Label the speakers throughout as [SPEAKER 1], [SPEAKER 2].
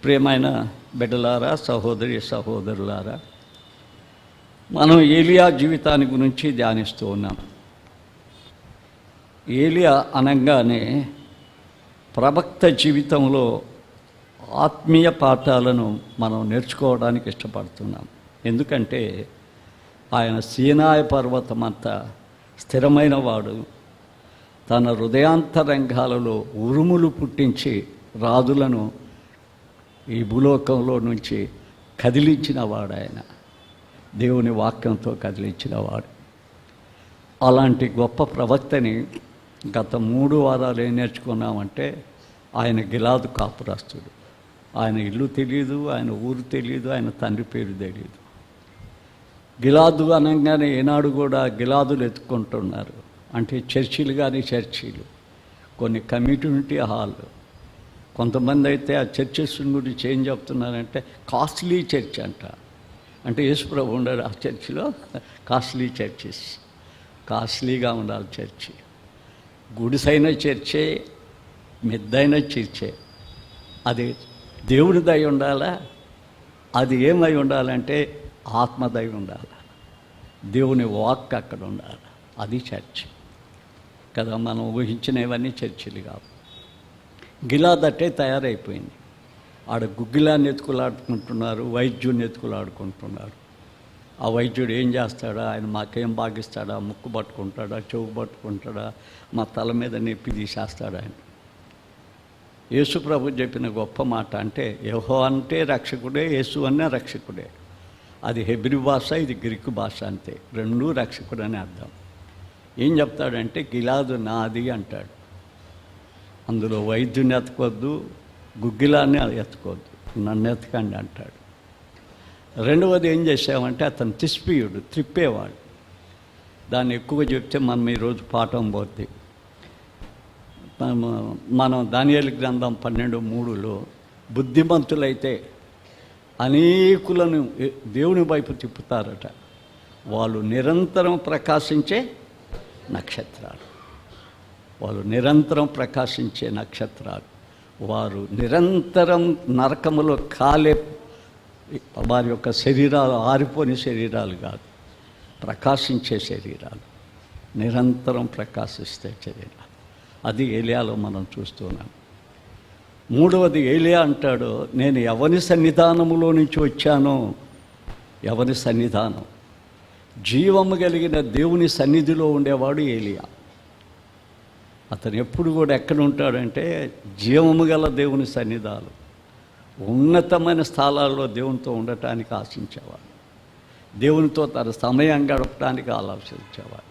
[SPEAKER 1] ప్రియమైన బిడ్డలారా, సహోదరి సహోదరులారా, మనం ఏలియా జీవితాన్ని గురించి ధ్యానిస్తూ ఉన్నాం. ఏలియా అనగానే ప్రవక్త జీవితంలో ఆత్మీయ పాఠాలను మనం నేర్చుకోవడానికి ఇష్టపడుతున్నాం. ఎందుకంటే ఆయన సీనాయి పర్వతం అంతా స్థిరమైన వాడు, తన హృదయాంతరంగాలలో ఉరుములు పుట్టించి రాజులను ఈ భూలోకంలో నుంచి కదిలించిన వాడు. ఆయన దేవుని వాక్యంతో కదిలించిన వాడు. అలాంటి గొప్ప ప్రవక్తని గత 3 వారాలు ఏం నేర్చుకున్నామంటే, ఆయన గిలాదు కాపురస్తుడు. ఆయన ఇల్లు తెలియదు, ఆయన ఊరు తెలియదు, ఆయన తండ్రి పేరు తెలియదు. గిలాదు అనగానే ఏనాడు కూడా గిలాదులు ఎత్తుకుంటున్నారు. అంటే చర్చిలు కానీ చర్చిలు, కొన్ని కమ్యూనిటీ హాల్. కొంతమంది అయితే ఆ చర్చెస్ గురించి ఏం చెప్తున్నారంటే కాస్ట్లీ చర్చ్ అంట. అంటే యేసుప్రభు ఉండడు ఆ చర్చిలో. కాస్ట్లీ చర్చెస్, కాస్ట్లీగా ఉండాలి చర్చి. గుడిసైన చర్చే, మెద్దైన చర్చే. అది దేవుని దయ ఉండాలా? అది ఏమై ఉండాలంటే ఆత్మదయ ఉండాలి. దేవుని వాక్ అక్కడ ఉండాలి. అది చర్చ్ కదా. మనం ఊహించినవన్నీ చర్చిలు కావు. గిలాదట్టే తయారైపోయింది. ఆడ గుగ్గిలాన్ని ఎత్తుకులాడుకుంటున్నారు, వైద్యుడిని ఎత్తుకులాడుకుంటున్నారు. ఆ వైద్యుడు ఏం చేస్తాడా? ఆయన మాకేం బాగిస్తాడా? ముక్కు పట్టుకుంటాడా? చెవు పట్టుకుంటాడా? మా తల మీద నొప్పి తీసేస్తాడా? ఆయన యేసు ప్రభు చెప్పిన గొప్ప మాట అంటే, యెహోవా అంటే రక్షకుడే, యేసు అన్న రక్షకుడే. అది హెబ్రీ భాష, ఇది గ్రీకు భాష, అంతే. రెండూ రక్షకుడు అని అర్థం. ఏం చెప్తాడంటే, గిలాదు నాది అంటాడు. అందులో వైద్యుని ఎత్తుకోవద్దు, గుగ్గిలాన్ని ఎత్తుకోవద్దు, నన్ను ఎత్తకండి అంటాడు. రెండవది ఏం చేసామంటే, అతను త్రిప్పేవాడు. దాన్ని ఎక్కువ చెప్తే మనం ఈరోజు పాఠం పోద్ది. మనం దానియేలు గ్రంథం 12:3లో బుద్ధిమంతులైతే అనేకులను దేవుని వైపు తిప్పుతారట. వాళ్ళు నిరంతరం ప్రకాశించే నక్షత్రాలు. వాళ్ళు నిరంతరం ప్రకాశించే నక్షత్రాలు. వారు నిరంతరం నరకములో కాలే, వారి యొక్క శరీరాలు ఆరిపోని శరీరాలు కాదు, ప్రకాశించే శరీరాలు, నిరంతరం ప్రకాశిస్తే శరీరాలు. అది ఏలియాలో మనం చూస్తున్నాం. మూడవది ఏలియా అంటాడు, నేను ఎవని సన్నిధానములో నుంచి వచ్చానో. ఎవని సన్నిధానం? జీవము కలిగిన దేవుని సన్నిధిలో ఉండేవాడు ఏలియా. అతను ఎప్పుడు కూడా ఎక్కడ ఉంటాడంటే, జీవము గల దేవుని సన్నిధాలు, ఉన్నతమైన స్థలాల్లో దేవునితో ఉండటానికి ఆశించేవాడు. దేవునితో తన సమయం గడపడానికి ఆలోచించేవాడు.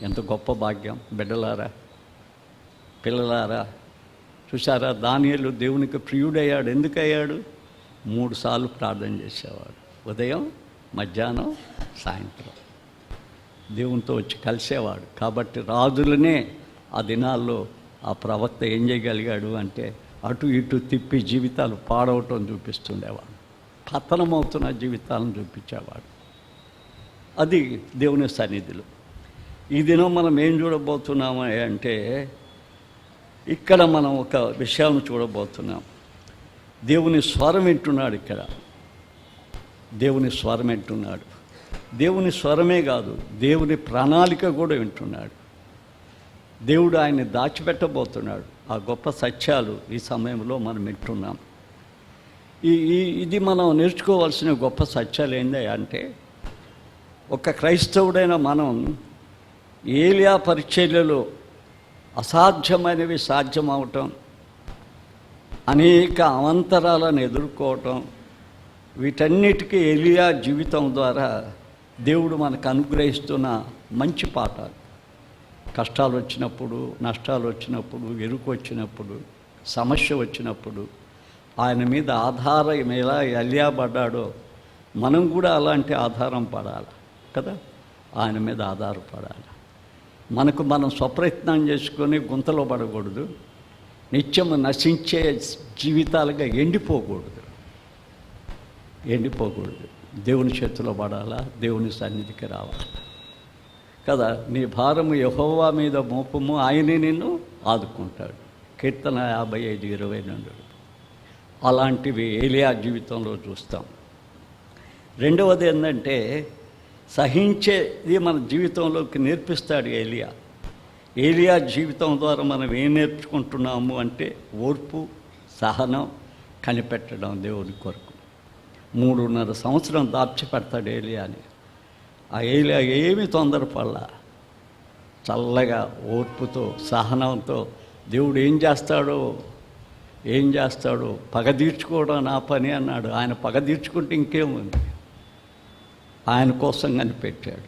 [SPEAKER 1] ఎంత గొప్ప భాగ్యం బిడ్డలారా, పిల్లలారా. చూసారా, దానియేలు దేవునికి ప్రియుడయ్యాడు. ఎందుకయ్యాడు? 3 సార్లు ప్రార్థన చేసేవాడు. ఉదయం, మధ్యాహ్నం, సాయంత్రం దేవునితో వచ్చి కలిసేవాడు. కాబట్టి రాజులనే ఆ దినాల్లో ఆ ప్రవక్త ఏం చేయగలిగాడు అంటే, అటు ఇటు తిప్పి జీవితాలు పాడవటం చూపిస్తుండేవాడు. పతనమవుతున్న జీవితాలను చూపించేవాడు. అది దేవుని సన్నిధిలో. ఈ దినం మనం ఏం చూడబోతున్నాము అంటే, ఇక్కడ మనం ఒక విషయాన్ని చూడబోతున్నాం. దేవుని స్వరం వింటున్నాడు. ఇక్కడ దేవుని స్వరం వింటున్నాడు. దేవుని స్వరమే కాదు, దేవుని ప్రణాళిక కూడా వింటున్నాడు. దేవుడు ఆయన్ని దాచిపెట్టబోతున్నాడు. ఆ గొప్ప సత్యాలు ఈ సమయంలో మనం వింటున్నాం. ఇది మనం నేర్చుకోవాల్సిన గొప్ప సత్యాలు ఏంటి అంటే, ఒక క్రైస్తవుడైన మనం ఏలియా పరిచర్యలో అసాధ్యమైనవి సాధ్యమవటం, అనేక అవంతరాలను ఎదుర్కోవటం, వీటన్నిటికీ ఏలియా జీవితం ద్వారా దేవుడు మనకు అనుగ్రహిస్తున్న మంచి పాఠాలు. కష్టాలు వచ్చినప్పుడు, నష్టాలు వచ్చినప్పుడు, ఎరుకు వచ్చినప్పుడు, సమస్య వచ్చినప్పుడు ఆయన మీద ఆధారం ఎలా ఎలియా పడ్డాడో మనం కూడా అలాంటి ఆధారం పడాలి కదా. ఆయన మీద ఆధారపడాలి. మనం స్వప్రయత్నం చేసుకొని గుంతలో పడకూడదు. నిత్యము నశించే జీవితాలుగా ఎండిపోకూడదు. దేవుని చేతిలో పడాలా, దేవుని సన్నిధికి రావాలి కదా. నీ భారము యెహోవా మీద మోపము, ఆయనే నిన్ను ఆదుకుంటాడు. కీర్తన 55:22. అలాంటివి ఏలియా జీవితంలో చూస్తాం. రెండవది ఏంటంటే సహించేది మన జీవితంలోకి నేర్పిస్తాడు ఏలియా. ఏలియా జీవితం ద్వారా మనం ఏం నేర్చుకుంటున్నాము అంటే ఓర్పు, సహనం, కనిపెట్టడం దేవుని కొరకు. 3.5 సంవత్సరం దాచిపెడతాడు ఏలియాని. ఆ ఏలియా ఏమీ తొందరపడలా, చల్లగా ఓర్పుతో సహనంతో దేవుడు ఏం చేస్తాడో పగ తీర్చుకోవడం నా పని అన్నాడు. ఆయన పగ తీర్చుకుంటే ఇంకేముంది, ఆయన కోసం కనిపెట్టాడు.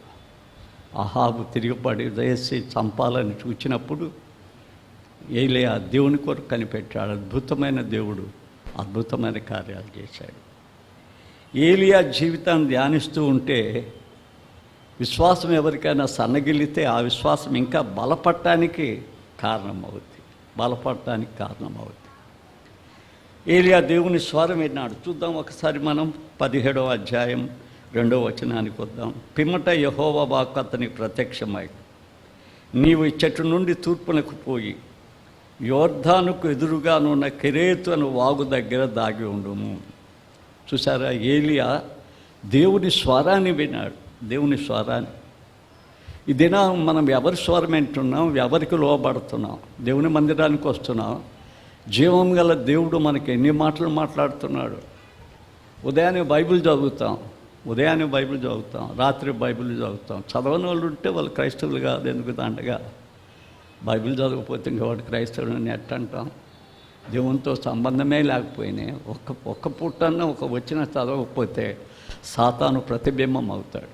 [SPEAKER 1] అహాబు తిరిగిపడి వేసి చంపాలని చూచినప్పుడు ఏలియా దేవుని కొరకు కనిపెట్టాడు. అద్భుతమైన దేవుడు అద్భుతమైన కార్యాలు చేశాడు. ఏలియా జీవితాన్ని ధ్యానిస్తూ ఉంటే విశ్వాసం ఎవరికైనా సన్నగిల్లితే ఆ విశ్వాసం ఇంకా బలపడటానికి కారణమవుతుంది. ఏలియా దేవుని స్వరం విన్నాడు. చూద్దాం ఒకసారి మనం 17వ అధ్యాయం 2వ వచనానికి వద్దాం. పిమ్మట యెహోవా వాక్కు అతనికి ప్రత్యక్షమై, నీవు ఇచ్చటి నుండి తూర్పునకు పోయి యోర్దానుకు ఎదురుగానున్న కెరేతు అను వాగు దగ్గర దాగి ఉండుము. చూసారా, ఏలియా దేవుని స్వరాన్ని విన్నాడు. దేవుని స్వరాన్ని ఈ దినం మనం ఎవరి స్వరం వింటున్నాం, ఎవరికి లోబడుతున్నాం? దేవుని మందిరానికి వస్తున్నాం. జీవం గల దేవుడు మనకి ఎన్ని మాటలు మాట్లాడుతున్నాడు. ఉదయాన్నే బైబిల్ చదువుతాం, రాత్రి బైబిల్ చదువుతాం. చదవని వాళ్ళు ఉంటే వాళ్ళు క్రైస్తవులు కాదు. ఎందుకు దండగా బైబిల్ చదవకపోతే ఇంకా వాడు క్రైస్తవుడు అని ఎట్టంటాం? దేవునితో సంబంధమే లేకపోయినాయి. ఒక్క పూటన్నా వచ్చిన చదవకపోతే సాతాను ప్రతిబింబం అవుతాడు.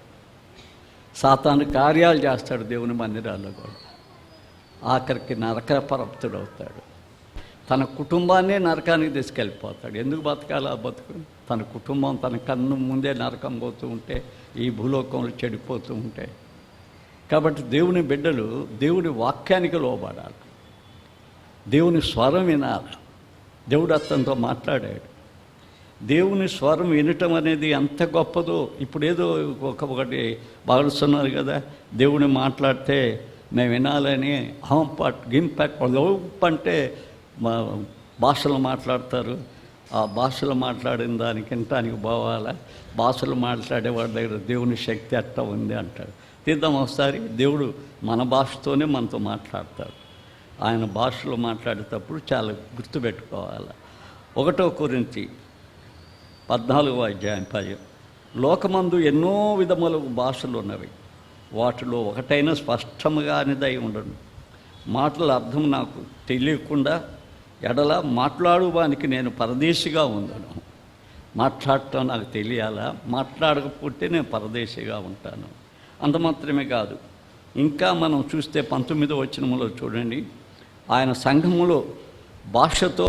[SPEAKER 1] సాతాను కార్యాలు చేస్తాడు దేవుని మందిరాల్లో కూడా. ఆఖరికి నరకపరప్తుడు అవుతాడు. తన కుటుంబాన్నే నరకానికి తీసుకెళ్ళిపోతాడు. ఎందుకు బతకాలి ఆ బతుకు? తన కుటుంబం తన కన్ను ముందే నరకం పోతూ ఉంటే, ఈ భూలోకంలో చెడిపోతూ ఉంటే. కాబట్టి దేవుని బిడ్డలు దేవుని వాక్యానికి లోబడాలి, దేవుని స్వరం వినాలి. దేవుడు అతనితో మాట్లాడాడు. దేవుని స్వరం వినటం అనేది ఎంత గొప్పదో. ఇప్పుడు ఏదో ఒకటి భావిస్తున్నారు కదా, దేవుని మాట్లాడితే మేము వినాలని గింపాట్ అంటే భాషలు మాట్లాడతారు. ఆ భాషలు మాట్లాడిన దానికి వినటానికి పోవాలా? భాషలు మాట్లాడేవాడి దగ్గర దేవుని శక్తి అట్లా ఉంది అంటాడు. తీద్దాం ఒకసారి. దేవుడు మన భాషతోనే మనతో మాట్లాడతాడు. ఆయన భాషలో మాట్లాడేటప్పుడు చాలా గుర్తుపెట్టుకోవాలి. 1 కొరింథీ 14వ అధ్యాయం 10. లోకమందు ఎన్నో విధముల భాషలు ఉన్నవి, వాటిలో ఒకటైనా స్పష్టముగా అనేదై ఉండను. మాటల అర్థం నాకు తెలియకుండా ఎడల మాట్లాడు వానికి నేను పరదేశిగా ఉందను. మాట్లాడటం నాకు తెలియాలా? మాట్లాడకపోతే నేను పరదేశిగా ఉంటాను. అంత మాత్రమే కాదు, ఇంకా మనం చూస్తే 19వ వచనములో చూడండి, ఆయన సంఘములో భాషతో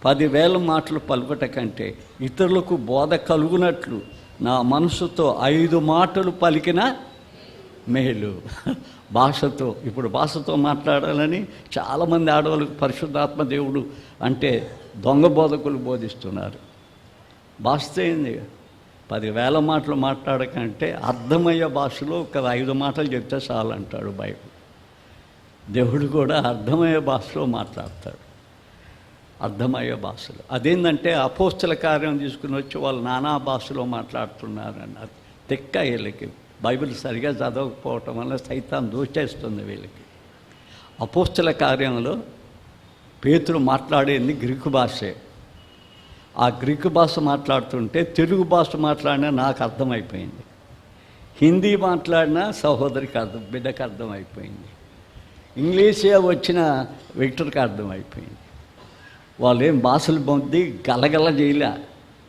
[SPEAKER 1] 10,000 మాటలు పలుకట కంటే ఇతరులకు బోధ కలుగునట్లు నా మనసుతో 5 మాటలు పలికిన మేలు. భాషతో, ఇప్పుడు భాషతో మాట్లాడాలని చాలామంది ఆడవాళ్ళకు పరిశుద్ధాత్మ దేవుడు అంటే దొంగ బోధకులు బోధిస్తున్నారు. భాషతో ఏంది? 10,000 మాటలు మాట్లాడకంటే అర్థమయ్యే భాషలో ఒక 5 మాటలు చెప్తే చాలంటాడు బైబిల్. దేవుడు కూడా అర్థమయ్యే భాషలో మాట్లాడతాడు, అర్థమయ్యే భాషలో. అదేంటంటే అపోస్తల కార్యం తీసుకుని వచ్చి వాళ్ళు నానా భాషలో మాట్లాడుతున్నారన్నారు. తెక్క వీళ్ళకి బైబిల్ సరిగా చదవకపోవటం వల్ల సైతాన్ దోచేస్తుంది వీళ్ళకి. అపోస్తల కార్యంలో పేతురు మాట్లాడేది గ్రీకు భాషే. ఆ గ్రీకు భాష మాట్లాడుతుంటే తెలుగు భాష మాట్లాడినా నాకు అర్థమైపోయింది, హిందీ మాట్లాడినా సహోదరికి బిడ్డకు అర్థమైపోయింది, ఇంగ్లీషే వచ్చిన విక్టర్కి అర్థమైపోయింది. వాళ్ళు ఏం భాషలు పొంది గలగల చేయలే,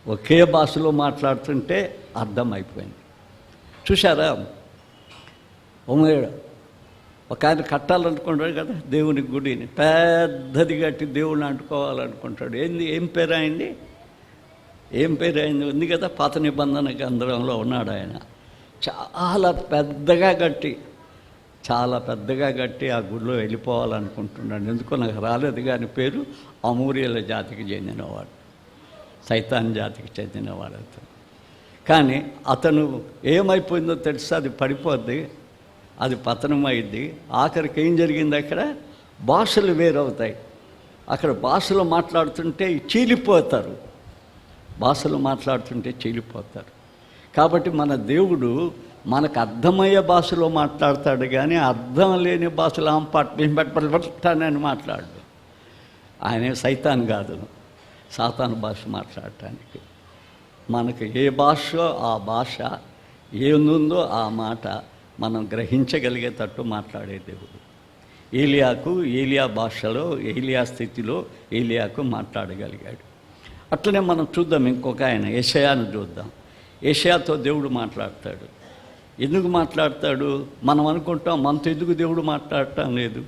[SPEAKER 1] ఒకే భాషలో మాట్లాడుతుంటే అర్థమైపోయింది. చూసారా, ఒక ఆయన కట్టాలనుకుంటాడు కదా దేవుని గుడిని, పెద్దది కట్టి దేవుడిని అంటుకోవాలనుకుంటాడు. ఏం పేరు అయింది? ఉంది కదా, పాత నిబంధన గ్రంథంలో ఉన్నాడు ఆయన. చాలా పెద్దగా కట్టి ఆ గుడిలో వెళ్ళిపోవాలనుకుంటున్నాడు. ఎందుకో నాకు రాలేదు కానీ పేరు అమూరియల జాతికి చెందినవాడు, సైతాన్ జాతికి చెందినవాడు అతను. కానీ అతను ఏమైపోయిందో తెలుసా? అది పడిపోద్ది, అది పతనం అయింది. ఆఖరికి ఏం జరిగింది అక్కడ? భాషలు వేరవుతాయి. అక్కడ భాషలో మాట్లాడుతుంటే చీలిపోతారు, భాషలు మాట్లాడుతుంటే చీలిపోతారు. కాబట్టి మన దేవుడు మనకు అర్థమయ్యే భాషలో మాట్లాడతాడు, కానీ అర్థం లేని భాషలో పట్టానని మాట్లాడు. ఆయన సైతాన్ కాదు, సాతాను భాష మాట్లాడటానికి. మనకు ఏ భాష ఆ భాష ఏముందో ఆ మాట మనం గ్రహించగలిగేటట్టు మాట్లాడే దేవుడు. ఏలియా భాషలో, ఏలియా స్థితిలో ఏలియాకు మాట్లాడగలిగాడు. అట్లనే మనం చూద్దాం, ఇంకొక ఆయన యెషయాను చూద్దాం. యెషయాతో దేవుడు మాట్లాడతాడు. ఎందుకు మాట్లాడతాడు? మనం అనుకుంటాం మనతో ఎందుకు దేవుడు మాట్లాడటం లేదు,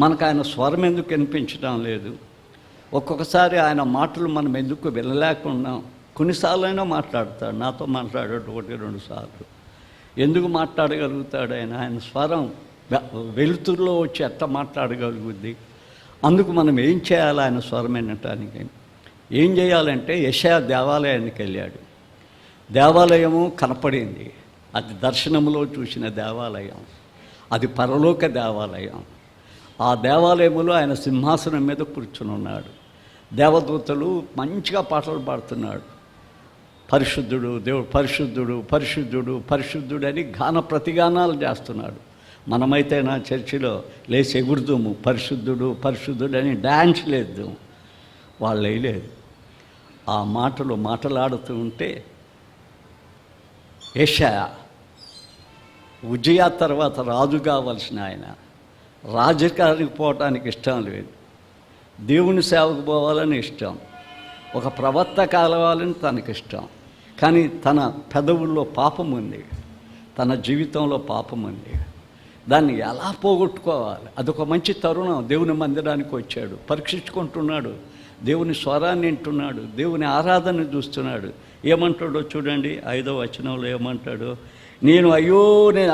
[SPEAKER 1] మనకు ఆయన స్వరం ఎందుకు వినిపించడం లేదు, ఒక్కొక్కసారి ఆయన మాటలు మనం ఎందుకు వినలేకున్నాం. కొన్నిసార్లైనా మాట్లాడతాడు, నాతో మాట్లాడాడు 1-2 సార్లు. ఎందుకు మాట్లాడగలుగుతాడు ఆయన? ఆయన స్వరం వెలుతురులో వచ్చి ఎట్లా మాట్లాడగలుగుద్ది? అందుకు మనం ఏం చేయాలి? ఆయన స్వరం వినటానికి ఏం చేయాలంటే, యెషయా దేవాలయానికి వెళ్ళాడు. దేవాలయము కనపడింది, అది దర్శనంలో చూసిన దేవాలయం, అది పరలోక దేవాలయం. ఆ దేవాలయంలో ఆయన సింహాసనం మీద కూర్చుని ఉన్నాడు. దేవదూతలు మంచిగా పాటలు పాడుతున్నాడు. పరిశుద్ధుడు దేవుడు, పరిశుద్ధుడు పరిశుద్ధుడు పరిశుద్ధుడు అని గాన ప్రతిగానాలు చేస్తున్నాడు. మనమైతే నా చర్చిలో లేచి ఎగురుదాము, పరిశుద్ధుడు పరిశుద్ధుడు అని డ్యాన్స్ లేద్దాము. వాళ్ళు వేయలేదు. ఆ మాటలు మాట్లాడుతూ ఉంటే యెషయా ఉజ్జియా తర్వాత రాజు కావలసిన ఆయన రాజకానికి పోవటానికి ఇష్టం లేదు, దేవుని సేవకు పోవాలని ఇష్టం, ఒక ప్రవక్త కావాలని తనకి ఇష్టం. కానీ తన పెదవుల్లో పాపం ఉంది, తన జీవితంలో పాపం ఉంది. దాన్ని ఎలా పోగొట్టుకోవాలి? అదొక మంచి తరుణం. దేవుని మందిరానికి వచ్చాడు, పరీక్షించుకుంటున్నాడు, దేవుని స్వరాన్ని వింటున్నాడు, దేవుని ఆరాధన చూస్తున్నాడు. ఏమంటాడో చూడండి, 5వ వచనంలో ఏమంటాడు? నేను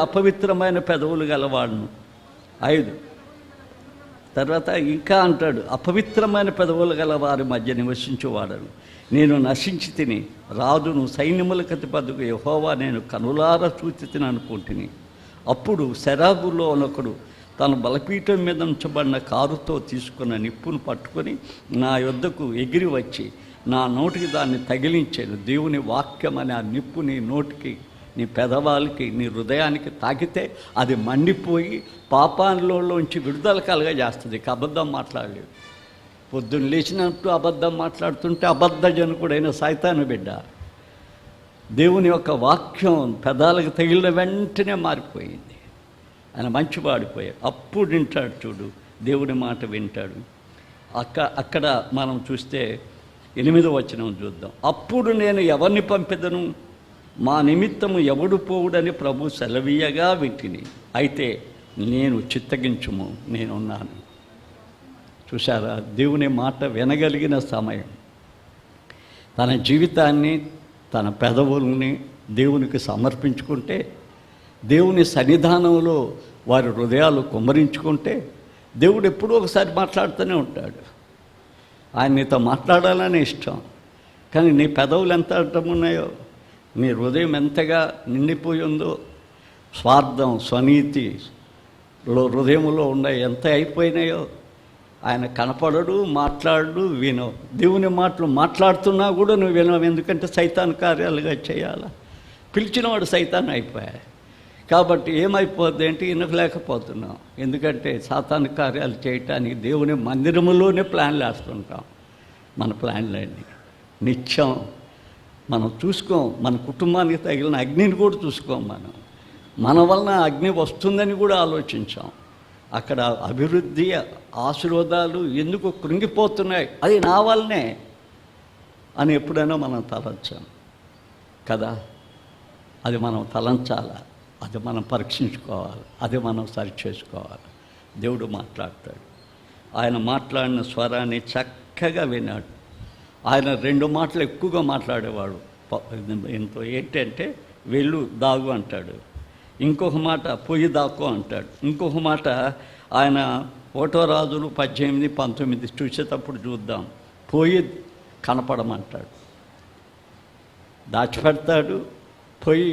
[SPEAKER 1] అపవిత్రమైన పెదవులు గలవాడును. 5 తర్వాత ఇంకా అంటాడు, అపవిత్రమైన పెదవులు గల వారి మధ్య నివసించువాడను, నేను నశించి తిని రాజును సైన్యములకు అధిపతిగా యెహోవా నేను కనులారా చూచి తిని అనుకుంటుని. అప్పుడు శరాబులో ఒకడు తన బలపీఠం మీద ఉంచబడిన కారుతో తీసుకున్న నిప్పును పట్టుకొని నా యొద్దకు ఎగిరి వచ్చి నా నోటికి దాన్ని తగిలించాను. దేవుని వాక్యం అనే ఆ నిప్పు నీ నోటికి, నీ పెదవాళ్ళకి, నీ హృదయానికి తాకితే అది మండిపోయి పాపాలలోంచి విడుదల కలగజేస్తుంది. అబద్ధం మాట్లాడలేదు. పొద్దున్న లేచినట్టు అబద్ధం మాట్లాడుతుంటే అబద్ధజనకుడైన సైతాను బిడ్డ. దేవుని యొక్క వాక్యం పెదాలకు తగిలిన వెంటనే మారిపోయింది. ఆయన మంచివాడిపోయాడు. అప్పుడు వింటాడు చూడు, దేవుని మాట వింటాడు. అక్కడ మనం చూస్తే 8వ వచనం చూద్దాం. అప్పుడు నేను ఎవరిని పంపెదను, మా నిమిత్తము ఎవడు పోవుడని ప్రభు సెలవీయగా వింటిని, అయితే నేను చిత్తగించుము, నేనున్నాను. చూశారా, దేవుని మాట వినగలిగిన సమయం, తన జీవితాన్ని తన పెదవుల్ని దేవునికి సమర్పించుకుంటే, దేవుని సన్నిధానంలో వారి హృదయాలు కుమ్మరించుకుంటే, దేవుడు ఎప్పుడూ ఒకసారి మాట్లాడుతూనే ఉంటాడు. ఆయన నీతో మాట్లాడాలని ఇష్టం, కానీ నీ పెదవులు ఎంత అడ్డం ఉన్నాయో, నీ హృదయం ఎంతగా నిండిపోయి ఉందో, స్వార్థం స్వనీతిలో హృదయంలో ఉన్నాయి ఎంత అయిపోయినాయో. ఆయన కనపడడు, మాట్లాడు, వినవు. దేవుని మాటలు మాట్లాడుతున్నా కూడా నువ్వు వినవు. ఎందుకంటే సైతాన్ కార్యాలుగా చేయాలా? పిలిచినవాడు సైతాన్ అయిపోయాయి. కాబట్టి ఏమైపోద్ది అంటే వినలేకపోతున్నాం. ఎందుకంటే సాతాను కార్యాలు చేయటానికి దేవుని మందిరములోనే ప్లాన్లు వేస్తుంటాం. మన ప్లాన్లన్నీ నిత్యం మనం చూసుకోం. మన కుటుంబానికి తగిలిన అగ్నిని కూడా చూసుకోం. మన వలన అగ్ని వస్తుందని కూడా ఆలోచించాం. అక్కడ అభివృద్ధి ఆశీర్వాదాలు ఎందుకు కృంగిపోతున్నాయి, అది నా వల్లనే అని ఎప్పుడైనా మనం తలంచాం కదా? అది మనం తలంచాలా? అది మనం పరీక్షించుకోవాలి, అది మనం సరిచేసుకోవాలి. దేవుడు మాట్లాడతాడు. ఆయన మాట్లాడిన స్వరాన్ని చక్కగా విన్నాడు. ఆయన 2 మాటలు ఎక్కువగా మాట్లాడేవాడు. ఎంతో ఏంటంటే వెళ్ళు దాగు అంటాడు, ఇంకొక మాట పొయ్యి దాక్కో అంటాడు, ఇంకొక మాట ఆయన 1వ రాజులు 18-19 చూసేటప్పుడు చూద్దాం. పొయ్యి కనపడమంటాడు, దాచిపెడతాడు. పొయ్యి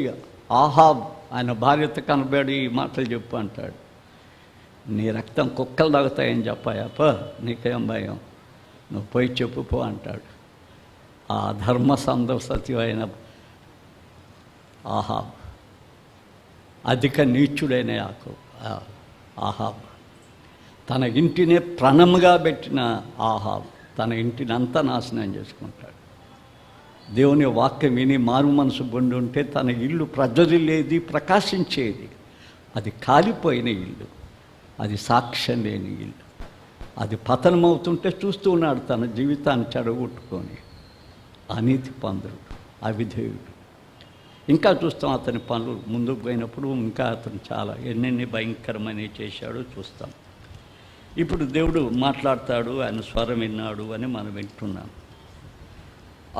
[SPEAKER 1] ఆహాబ్ ఆయన భార్యతో కనబడి ఈ మాటలు చెప్పు అంటాడు. నీ రక్తం కుక్కలు తాగుతాయని చెప్పాయప్ప, నీకేం భయం, నువ్వు పోయి చెప్పుపో అంటాడు. ఆ ధర్మ సందర్శత్యమైన ఆహాబ్, అధిక నీచుడైన ఆహాబ్, తన ఇంటినే ప్రణముగా పెట్టిన ఆహాబ్ తన ఇంటిని అంతా నాశనం చేసుకుంటాడు. దేవుని వాక్యం విని మారు మనసు పొంది ఉంటే తన ఇల్లు ప్రజ్వరిల్లేది, ప్రకాశించేది. అది కాలిపోయిన ఇల్లు, అది సాక్ష్యం లేని ఇల్లు, అది పతనమవుతుంటే చూస్తూ ఉన్నాడు తన జీవితాన్ని చెడగొట్టుకొని. అనీతి పందుడు, అవిధేయుడు. ఇంకా చూస్తాం అతని పనులు ముందుకు పోయినప్పుడు ఇంకా అతను చాలా ఎన్నెన్ని భయంకరమైనవి చేశాడో చూస్తాం. ఇప్పుడు దేవుడు మాట్లాడతాడు, ఆయన స్వరం విన్నాడు అని మనం వింటున్నాం.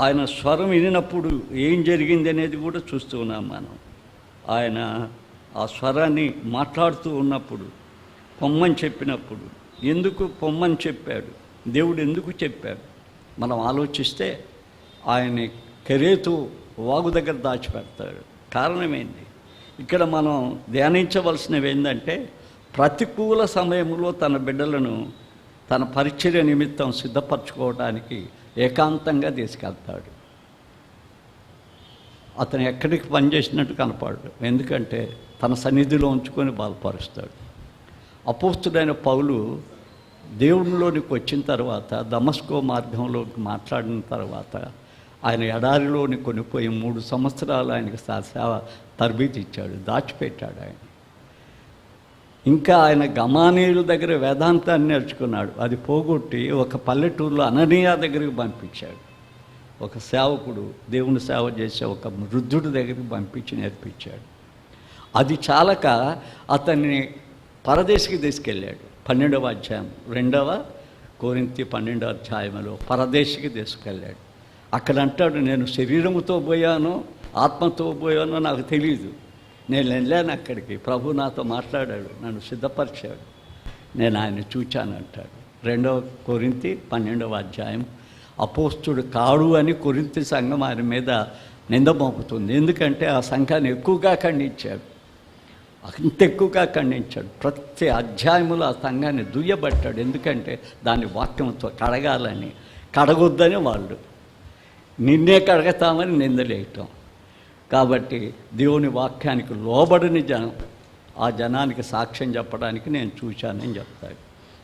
[SPEAKER 1] ఆయన స్వరం వినినప్పుడు ఏం జరిగింది అనేది కూడా చూస్తూ ఉన్నాం మనం. ఆయన ఆ స్వరాన్ని మాట్లాడుతూ ఉన్నప్పుడు, పొమ్మని చెప్పినప్పుడు, ఎందుకు పొమ్మని చెప్పాడు, దేవుడు ఎందుకు చెప్పాడు మనం ఆలోచిస్తే, ఆయన కెరేతు వాగు దగ్గర దాచిపెడతాడు. కారణమేంటి? ఇక్కడ మనం ధ్యానించవలసినవి ఏంటంటే, ప్రతికూల సమయంలో తన బిడ్డలను తన పరిచర్య నిమిత్తం సిద్ధపరచుకోవడానికి ఏకాంతంగా తీసుకెళ్తాడు. అతను ఎక్కడికి పనిచేసినట్టు కనపడు, ఎందుకంటే తన సన్నిధిలో ఉంచుకొని బలపరుస్తాడు. అపోస్తుడైన పౌలు దేవునిలోనికి వచ్చిన తర్వాత, దమస్కో మార్గంలోకి మాట్లాడిన తర్వాత, ఆయన ఎడారిలోని కొనిపోయి 3 సంవత్సరాలు ఆయనకి సేవ తరబీతి ఇచ్చాడు, దాచిపెట్టాడు ఆయన. ఇంకా ఆయన గమానీయుల దగ్గర వేదాంతాన్ని నేర్చుకున్నాడు, అది పోగొట్టి ఒక పల్లెటూరులో అననీయ దగ్గరికి పంపించాడు. ఒక సేవకుడు దేవుని సేవ చేసే ఒక వృద్ధుడి దగ్గరికి పంపించి నేర్పించాడు. అది చాలక అతన్ని పరదేశికి తీసుకెళ్ళాడు. 12వ అధ్యాయం 2వ కొరింథీ 12వ అధ్యాయంలో పరదేశికి తీసుకెళ్ళాడు. అక్కడ అంటాడు, నేను శరీరముతో పోయానో ఆత్మతో పోయానో నాకు తెలియదు, నేను వెళ్ళాను అక్కడికి, ప్రభు నాతో మాట్లాడాడు, నన్ను సిద్ధపరిచాడు, నేను ఆయన చూచాను అంటాడు. 2వ కొరింథీ 12వ అధ్యాయం. అపోస్తుడు కాడు అని కొరింథీ సంఘం ఆయన మీద నింద మోపుతుంది. ఎందుకంటే ఆ సంఘాన్ని ఎక్కువగా ఖండించాడు, అంత ఎక్కువగా ఖండించాడు. ప్రతి అధ్యాయములో ఆ సంఘాన్ని దుయ్యబట్టాడు. ఎందుకంటే దాన్ని వాక్యంతో కడగాలని, కడగొద్దని వాళ్ళు నిన్నే కడగతామని నిందలేయటం. కాబట్టి దేవుని వాక్యానికి లోబడిన జనం, ఆ జనానికి సాక్ష్యం చెప్పడానికి నేను చూశానని చెప్తాడు.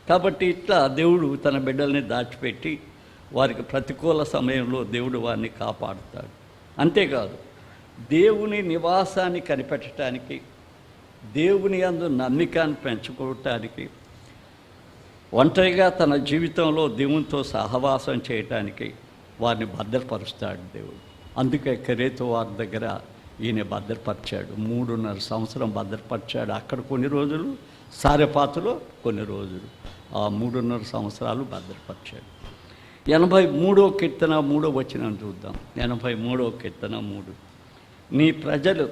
[SPEAKER 1] కాబట్టి ఇట్లా దేవుడు తన బిడ్డల్ని దాచిపెట్టి వారికి ప్రతికూల సమయంలో దేవుడు వారిని కాపాడుతాడు. అంతేకాదు, దేవుని నివాసాన్ని కనిపెట్టడానికి, దేవుని యందు నమ్మికను పెంచుకోవటానికి, ఒంటరిగా తన జీవితంలో దేవునితో సహవాసం చేయటానికి వారిని భద్రపరుస్తాడు దేవుడు. అందుకే కెరేతు వారి దగ్గర ఈయన భద్రపరిచాడు. 3.5 సంవత్సరం భద్రపరిచాడు. అక్కడ కొన్ని రోజులు, సారెపాతులో కొన్ని రోజులు, ఆ 3.5 సంవత్సరాలు భద్రపరిచాడు. 83వ కీర్తన 3వ వచనం చూద్దాం. 83వ కీర్తన 3. నీ ప్రజలు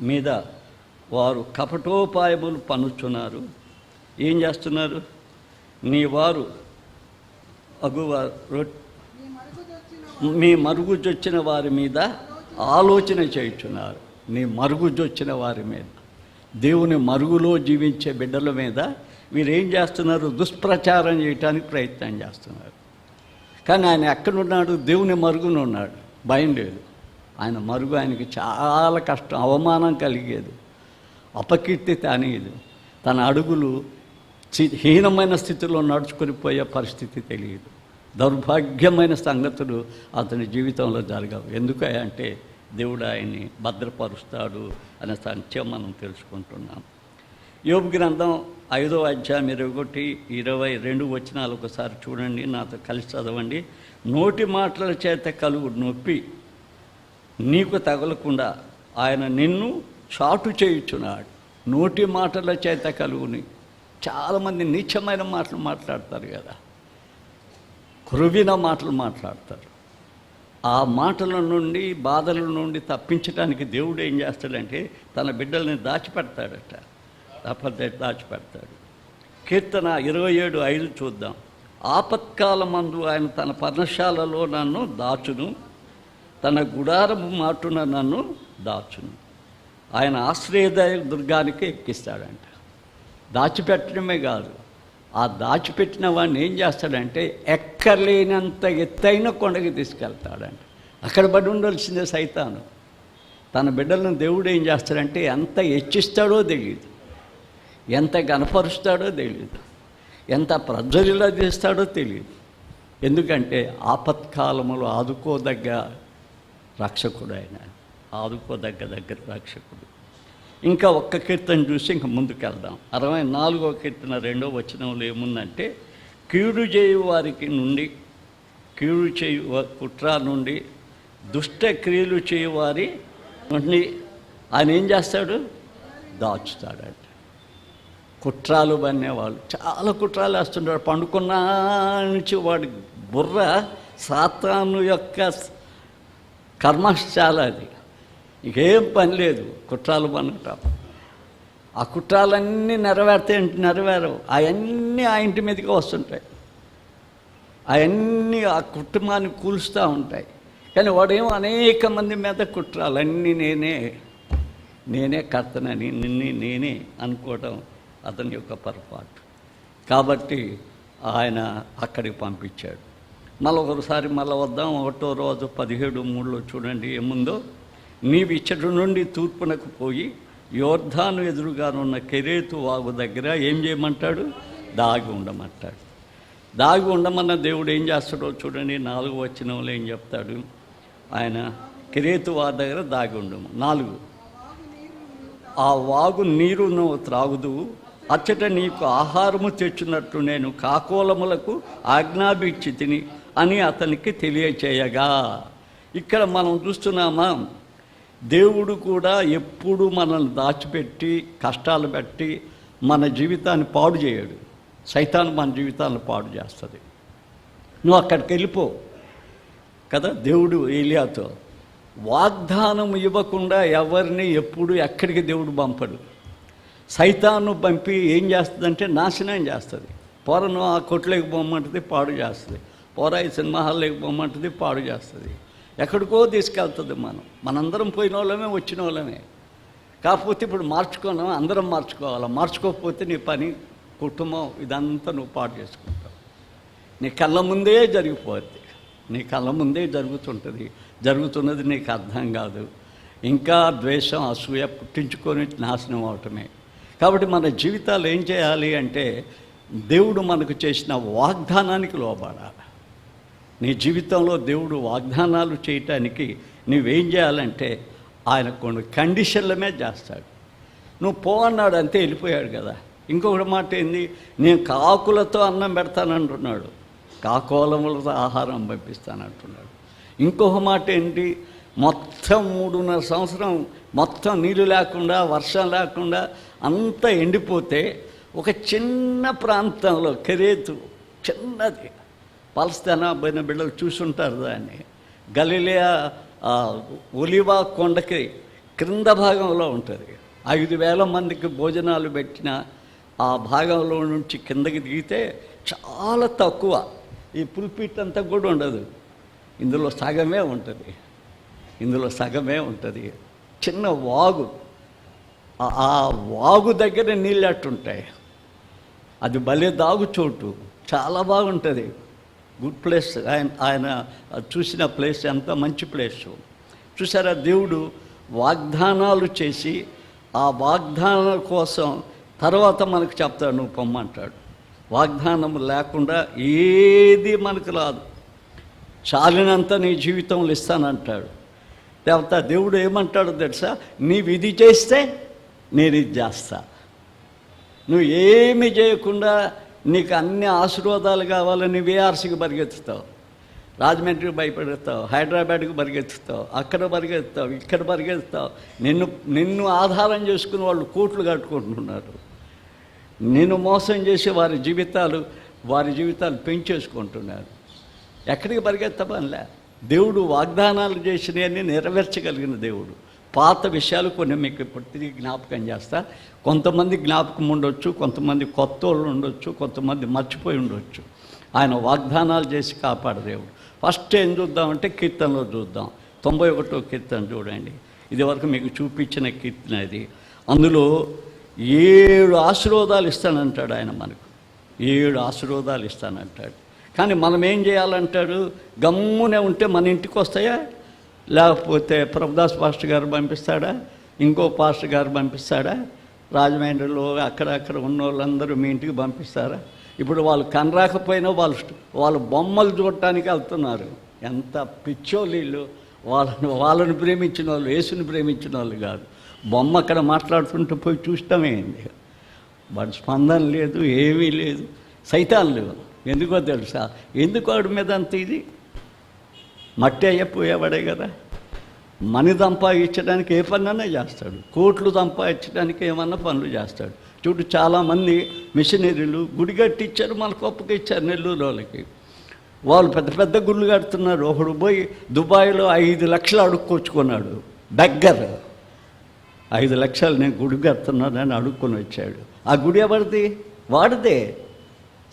[SPEAKER 1] మీద వారు కపటోపాయములు పన్నుచున్నారు. ఏం చేస్తున్నారు? నీ వారు మీ మరుగుజొచ్చిన వారి మీద ఆలోచన చేయుచున్నారు. నీ మరుగుజొచ్చిన వారి మీద, దేవుని మరుగులో జీవించే బిడ్డల మీద వీరేం చేస్తున్నారు? దుష్ప్రచారం చేయడానికి ప్రయత్నం చేస్తున్నారు. కానీ ఆయన ఎక్కడున్నాడు? దేవుని మరుగున ఉన్నాడు. భయం లేదు. ఆయన మరుగు ఆయనకి చాలా కష్టం, అవమానం కలిగేది, అపకీర్తి అనేది. తన అడుగులు హీనమైన స్థితిలో నడుచుకొని పోయే పరిస్థితి తెలియదు. దౌర్భాగ్యమైన సంగతులు అతని జీవితంలో జరగవు. ఎందుకంటే దేవుడు ఆయన్ని భద్రపరుస్తాడు అనే సత్యం మనం తెలుసుకుంటున్నాం. యోబు గ్రంథం 5వ అధ్యాయం 21, 22 వచనాలు ఒకసారి చూడండి, నాతో కలిసి చదవండి. నోటి మాటల చేత కలుగు నొప్పి నీకు తగలకుండా ఆయన నిన్ను చాటు చేయుచున్నాడు. నోటి మాటల చేత కలుగుని. చాలామంది నీచమైన మాటలు మాట్లాడతారు కదా, కురువిన మాటలు మాట్లాడతారు. ఆ మాటల నుండి, బాధల నుండి తప్పించడానికి దేవుడు ఏం చేస్తాడంటే తన బిడ్డల్ని దాచిపెడతాడట. తప్పదే దాచిపెడతాడు. కీర్తన 27:5 చూద్దాం. ఆపత్కాలమందు ఆయన తన పర్ణశాలలో నన్ను దాచును, తన గుడారము మాటున నన్ను దాచును. ఆయన ఆశ్రయదాయ దుర్గానికి ఎక్కిస్తాడంట. దాచిపెట్టడమే కాదు, ఆ దాచిపెట్టిన వాడిని ఏం చేస్తాడంటే ఎక్కర్లేనంత ఎత్తైన కొండకి తీసుకెళ్తాడంట. అక్కడ పడి ఉండాల్సిందే సైతాను. తన బిడ్డలను దేవుడు ఏం చేస్తాడంటే ఎంత హెచ్చిస్తాడో తెలియదు, ఎంత గనపరుస్తాడో తెలియదు, ఎంత ప్రజ్వలిలా తీస్తాడో తెలియదు. ఎందుకంటే ఆపత్కాలములో ఆదుకోదగ్గ రక్షకుడు ఆయన, ఆదుకోదగ్గ రక్షకుడు. ఇంకా ఒక్క కీర్తన చూసి ఇంక ముందుకు వెళ్దాం. 64వ కీర్తన 2వ వచనంలో ఏముందంటే, కీడు చేయు వారికి నుండి, కీడు చేయు కుట్ర నుండి, దుష్ట క్రియలు చేయువారి నుండి ఆయన ఏం చేస్తాడు? దాచుతాడట. కుట్రాలు బన్నేవాళ్ళు చాలా కుట్రాలు వేస్తుంటాడు. పండుకున్న నుంచి వాడి బుర్ర సాతాను యొక్క కర్మశాల అది. ఇంకేం పని లేదు కుట్రాలు బన్నటం. ఆ కుట్రాలన్నీ నెరవేరవు. అవన్నీ ఆ ఇంటి మీదకి వస్తుంటాయి, అవన్నీ ఆ కుటుంబాన్ని కూలుస్తూ ఉంటాయి. కానీ వాడేమో అనేక మంది మీద కుట్రాలన్నీ నేనే కర్తనని నేనే అనుకోవడం అతని యొక్క పొరపాటు. కాబట్టి ఆయన అక్కడికి పంపించాడు. ఒకసారి వద్దాం. 1వ రోజు 17:3 చూడండి ఏముందో. నీవు ఇచ్చటి నుండి తూర్పునకు పోయి యోర్ధాను ఎదురుగానున్న కెరేతు వాగు దగ్గర ఏం చేయమంటాడు? దాగి ఉండమంటాడు. దాగి ఉండమన్న దేవుడు ఏం చేస్తాడో చూడండి. 4వ వచనంలో ఏం చెప్తాడు? ఆయన కెరేతు వాగు దగ్గర దాగి ఉండము. 4, ఆ వాగు నీరు నువ్వు త్రాగుదు, అచ్చట నీకు ఆహారము తెచ్చినట్లు నేను కాకోలములకు ఆజ్ఞాపించి తిని అని అతనికి తెలియచేయగా. ఇక్కడ మనం చూస్తున్నామా, దేవుడు కూడా ఎప్పుడు మనల్ని దాచిపెట్టి కష్టాలు పెట్టి మన జీవితాన్ని పాడు చేయడు. సైతాను మన జీవితాన్ని పాడు చేస్తుంది. నువ్వు అక్కడికి వెళ్ళిపో కదా. దేవుడు ఏలియాతో వాగ్దానం ఇవ్వకుండా ఎవరిని ఎప్పుడు ఎక్కడికి దేవుడు పంపడు. సైతాను పంపి ఏం చేస్తుందంటే నాశనం చేస్తుంది. పోరను ఆ కొట్లోకి పోమంటుంది, పాడు చేస్తుంది. పోరా ఈ సినిమా హాల్లోకి పోమంటుంది, పాడు చేస్తుంది. ఎక్కడికో తీసుకెళ్తుంది. మనందరం పోయిన వాళ్ళమే, వచ్చిన వాళ్ళమే. కాకపోతే ఇప్పుడు మార్చుకున్నాం, అందరం మార్చుకోకపోతే నీ పని, కుటుంబం ఇదంతా నువ్వు పాడు చేసుకుంటావు. నీ కళ్ళ ముందే జరిగిపోద్ది, నీ కళ్ళ ముందే జరుగుతున్నది నీకు అర్థం కాదు. ఇంకా ద్వేషం, అసూయ పుట్టించుకొని నాశనం అవటమే. కాబట్టి మన జీవితాలు ఏం చేయాలి అంటే దేవుడు మనకు చేసిన వాగ్దానానికి లోబడాలి. నీ జీవితంలో దేవుడు వాగ్దానాలు చేయటానికి నువ్వేం చేయాలంటే ఆయన కొన్ని కండిషన్ల మీద చేస్తాడు. నువ్వు పో అన్నాడు, అంతే, వెళ్ళిపోయాడు కదా. ఇంకొకటి మాట ఏంది? నేను కాకులతో అన్నం పెడతానంటున్నాడు, కాకోలములతో ఆహారం పంపిస్తానంటున్నాడు. ఇంకొక మాట ఏంటి? మొత్తం 3.5 సంవత్సరం మొత్తం నీళ్ళు లేకుండా, వర్షం లేకుండా అంతా ఎండిపోతే ఒక చిన్న ప్రాంతంలో కెరేతు, చిన్నది, పలస్తీనా పోయిన బిడ్డలు చూసుంటారు దాన్ని, గలిలయ ఒలివా కొండకి క్రింద భాగంలో ఉంటుంది. 5,000 మందికి భోజనాలు పెట్టిన ఆ భాగంలో నుంచి కిందకి దిగితే చాలా తక్కువ, ఈ పుల్పిట్ అంతా కూడా ఉండదు, ఇందులో సగమే ఉంటుంది. చిన్న వాగు, ఆ వాగు దగ్గర నీళ్ళు అట్టుంటాయి. అది భలే దాగు చోటు, చాలా బాగుంటుంది, గుడ్ ప్లేస్. ఆయన చూసిన ప్లేస్ ఎంత మంచి ప్లేసు చూసారా. దేవుడు వాగ్దానాలు చేసి ఆ వాగ్దానాల కోసం తర్వాత మనకు చెప్తాడు, నువ్వు పొమ్మంటాడు. వాగ్దానం లేకుండా ఏది మనకు రాదు. చాలినంత నీ జీవితంలో ఇస్తానంటాడు. తర్వాత దేవుడు ఏమంటాడో తెలుసా? నీవు ఇది చేస్తే నేను ఇది చేస్తా. నువ్వు ఏమి చేయకుండా నీకు అన్ని ఆశీర్వాదాలు కావాలని VRCకి పరిగెత్తుతావు, రాజమండ్రికి భయపడతావు, హైదరాబాద్కి పరిగెత్తుతావు, అక్కడ పరిగెత్తుతావు, ఇక్కడ పరిగెత్తుతావు. నిన్ను ఆధారం చేసుకుని వాళ్ళు కోట్లు కట్టుకుంటున్నారు. నిన్ను మోసం చేసి వారి జీవితాలు పెంచేసుకుంటున్నారు. ఎక్కడికి పరిగెత్తమనిలే. దేవుడు వాగ్దానాలు చేసినవన్నీ నెరవేర్చగలిగిన దేవుడు. పాత విషయాలు కొన్ని మీకు ఇప్పుడు తిరిగి జ్ఞాపకం చేస్తా. కొంతమంది జ్ఞాపకం ఉండొచ్చు, కొంతమంది కొత్త వాళ్ళు ఉండొచ్చు, కొంతమంది మర్చిపోయి ఉండొచ్చు. ఆయన వాగ్దానాలు చేసి కాపాడు దేవుడు. ఫస్ట్ ఏం చూద్దామంటే కీర్తనలో చూద్దాం. 91వ కీర్తన చూడండి. ఇది వరకు మీకు చూపించిన కీర్తన ఇది. అందులో 7 ఆశీర్వాదాలు ఇస్తానంటాడు ఆయన మనకు. 7 ఆశీర్వాదాలు ఇస్తానంటాడు. కానీ మనం ఏం చేయాలంటాడు? గమ్మునే ఉంటే మన ఇంటికి వస్తాయా? లేకపోతే ప్రభుదాస్ పాస్టర్ గారు పంపిస్తాడా? ఇంకో పాస్టర్ గారు పంపిస్తాడా? రాజమండ్రిలో అక్కడక్కడ ఉన్న వాళ్ళందరూ మీ ఇంటికి పంపిస్తారా? ఇప్పుడు వాళ్ళు కనరాకపోయినా వాళ్ళు బొమ్మలు చూడటానికి వెళ్తున్నారు. ఎంత పిచ్చోళ్ళు! వాళ్ళని ప్రేమించిన వాళ్ళు యేసుని ప్రేమించిన వాళ్ళు కాదు. బొమ్మ అక్కడ మాట్లాడుతుంటే పోయి చూస్తామేంది? వాడి స్పందన లేదు, ఏమీ లేదు. సైతాన్లు ఎందుకో తెలుసా? ఎందుకు వాడి మీద అంత ఇది? మట్టి అయ్యపోయేవాడే కదా. మని సంపాదించడానికి ఏ పనైనా చేస్తాడు. కోట్లు సంపాదించడానికి ఏమన్నా పనులు చేస్తాడు. చూడు, చాలామంది మిషనరీలు గుడి కట్టించారు, మన గొప్పకి ఇచ్చారు నెల్లూరు వాళ్ళకి. వాళ్ళు పెద్ద పెద్ద గుళ్ళు కడుతున్నారు. ఒకడు పోయి దుబాయ్లో 5 లక్షలు అడుక్కొచ్చుకున్నాడు. దగ్గర 5 లక్షలు నేను గుడి కడుతున్నానని అడుక్కొని వచ్చాడు. ఆ గుడి ఎవరిది? వాడిదే.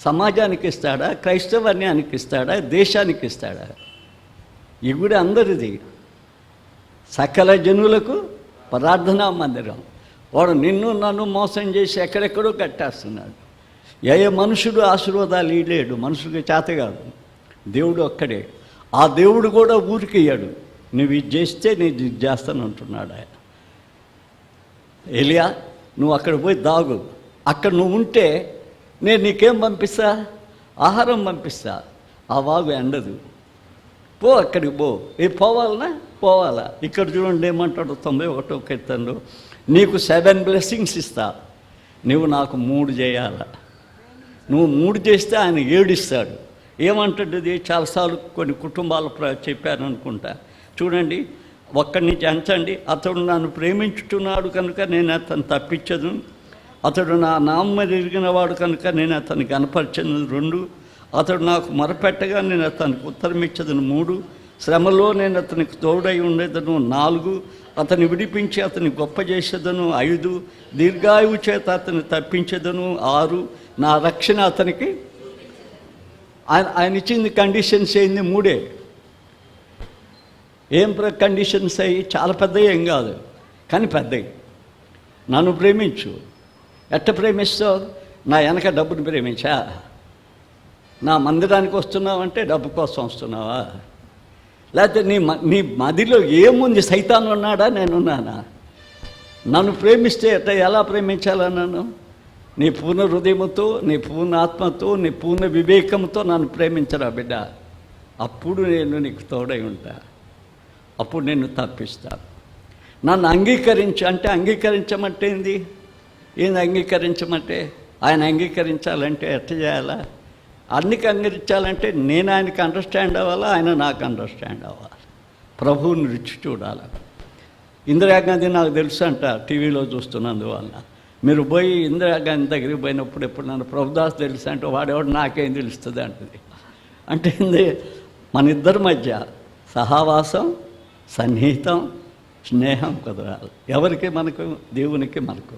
[SPEAKER 1] సమాజానికి ఇస్తాడా? క్రైస్తవానికి ఇస్తాడా? దేశానికి ఇస్తాడా? ఈ గుడి అందరిది. సకల జనులకు ప్రార్థనా మందిరం. వాడు నిన్ను నన్ను మోసం చేసి ఎక్కడెక్కడో కట్టేస్తున్నాడు. ఏ మనుషుడు ఆశీర్వాదాలు ఇవ్వలేడు, మనుషుడికి చేత కాదు. దేవుడు ఒక్కడే. ఆ దేవుడు కూడా ఊరికి ఇయ్యాడు. నువ్వు ఇది చేస్తే నేను ఇది చేస్తాను అంటున్నాడు ఆయన. ఎలియా, నువ్వు అక్కడ పోయి దాగు. అక్కడ నువ్వు ఉంటే నేను నీకేం పంపిస్తా? ఆహారం పంపిస్తా. ఆ వాగు ఎండదు. పో, అక్కడికి పో. పోవాలనా? పోవాలా? ఇక్కడ చూడండి ఏమంటాడు 91వ కీర్తనలో, నీకు 7 బ్లెస్సింగ్స్ ఇస్తా, నువ్వు నాకు 3 చేయాలా. నువ్వు 3 చేస్తే ఆయన 7 ఇస్తాడు. ఏమంటాడు? ఇది చాలాసార్లు కొన్ని కుటుంబాలు చెప్పాను అనుకుంటా. చూడండి, ఒక్కడి నుంచి అంచండి. అతడు నన్ను ప్రేమించుతున్నాడు కనుక నేను అతను తప్పించదు. అతడు నా నామం ఎరిగిన వాడు కనుక నేను అతన్ని కనపరచను 2. అతడు నాకు మొరపెట్టగా నేను అతనికి ఉత్తరం ఇచ్చదను 3. శ్రమలో నేను అతనికి తోడై ఉండేదను 4. అతన్ని విడిపించి అతన్ని గొప్ప చేసేదను 5. దీర్ఘాయువు చేత అతన్ని తప్పించేదను 6. నా రక్షణ అతనికి. ఆయన ఇచ్చింది కండిషన్స్ అయింది 3. ఏం కండిషన్స్ అయ్యి? చాలా పెద్దవి ఏం కాదు, కానీ పెద్దవి. నన్ను ప్రేమించు. ఎట్ట ప్రేమిస్తావు? నా వెనక డబ్బుని ప్రేమించా? నా మందిరానికి వస్తున్నావంటే డబ్బు కోసం వస్తున్నావా? లేకపోతే నీ మదిలో ఏముంది? సైతాను ఉన్నాడా? నేనున్నానా? నన్ను ప్రేమిస్తే ఎలా ప్రేమించాలా? నన్ను నీ పూర్ణ హృదయంతో, నీ పూర్ణ ఆత్మతో, నీ పూర్ణ వివేకంతో నన్ను ప్రేమించరా బిడ్డ. అప్పుడు నేను నీకు తోడై ఉంటా. అప్పుడు నేను తప్పిస్తా. నన్ను అంగీకరించు అంటే అంగీకరించమంటే ఏంది అంగీకరించమంటే? ఆయన అంగీకరించాలంటే ఎట్ట చేయాలా? అన్నికి అంగీకరించాలంటే నేను ఆయనకి అండర్స్టాండ్ అవ్వాలా, ఆయన నాకు అండర్స్టాండ్ అవ్వాలి. ప్రభువుని రుచి చూడాలి. ఇందిరాగాంధీ నాకు తెలుసు అంట, టీవీలో చూస్తున్నందువల్ల. మీరు పోయి ఇందిరాగాంధీ దగ్గరికి పోయినప్పుడు ఎప్పుడు నన్ను ప్రభుదాస్ తెలుసు అంటే వాడేవాడు నాకేం తెలుస్తుంది అంటుంది. అంటే మన ఇద్దరి మధ్య సహవాసం, సన్నిహితం, స్నేహం కుదరాలి. ఎవరికి? మనకు, దేవునికి మనకు.